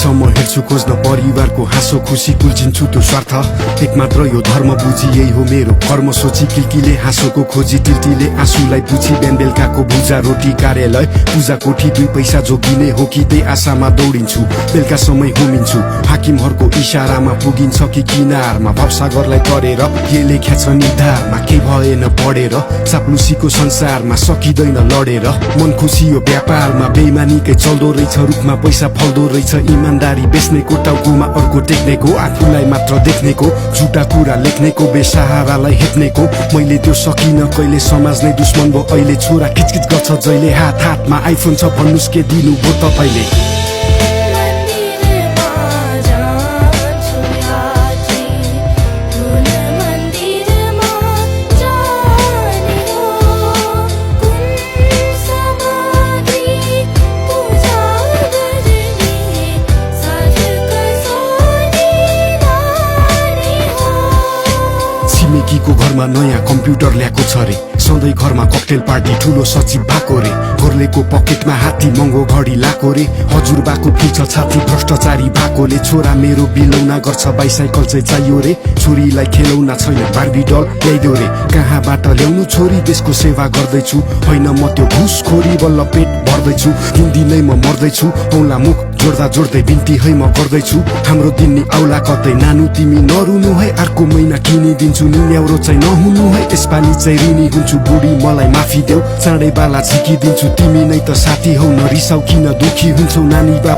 म हेर्छु खोज्न परिवारको हाँसो खुसी कुल्चिन्छु त्यो स्वार्थ एक मात्र यो धर्म बुझी यही हो मेरो कर्म सोची किल्कीले हाँसोको खोजी तिल्तीले आँसुलाई पुछी बिहान बेलुकाको भुजा रोटी कार्यालय पूजा कोठी 2 पैसा जोगिने हो कि त्यही आशामा दौडिन्छु बेलुका समय होमिन्छु हाकिमहरूको इशारामा पुगिन्छ कि किनारमा भवसागरलाई तरेर के लेख्या छ निधारमा के भएन पढेर चाप्लुसीको संसारमा सकिँदैन लडेर मन खुसी यो व्यापारमा बेइमानीकै चल्दो रहेछ रुखमा पैसा फल्दो रहेछ इमानदारी बेच्नेको टाउकोमा अर्को टेक्नेको आफूलाई मात्र देख्नेको झुटा कुरा लेख्नेको बेसहारालाई हेप्नेको मैले त्यो सकिन कहिले समाज नै दुश्मन भो अहिले छोरा खिचखिच गर्छ जहिले हात हातमा आइफोन छ भन्नुस् के दिनु भो तपाईले छिमेकीको घरमा नयाँ कम्प्युटर ल्याएको छ रे सधैँ घरमा ककटेल पार्टी ठुलो सचिव भएको रे घोर्लेको पकेटमा हात्ती महँगो घडी लाको रे हजुरबाको फुल्छ छाती भ्रष्टाचारी भएकोले छोरा मेरो बिलौना गर्छ बाइसाइकल चाहिँ चाहियो रे छोरीलाई खेलौना छैन बार्बी डल ल्याइदेऊ रे कहाँबाट ल्याउनु छोरी देशको सेवा गर्दैछु होइन म त्यो घुसखोरी बल्ल पेट भर्दैछु दिनदिनै म मर्दैछु औला मुख जोड्दा जोड्दै बिन्ती है म गर्दैछु हाम्रो दिन नि औला कतै नानु तिमी नरुनु है अर्को महिना किनिदिन्छु नि न्याउरो चाहिँ नहुनु है यसपालि चाहिँ ऋणी हुन्छु बुढी मलाई माफी देऊ चाँडै बाला झिकिदिन्छु तिमी नै त साथी हौ नरिसाउ किन दुखी हुन्छौ नानी बा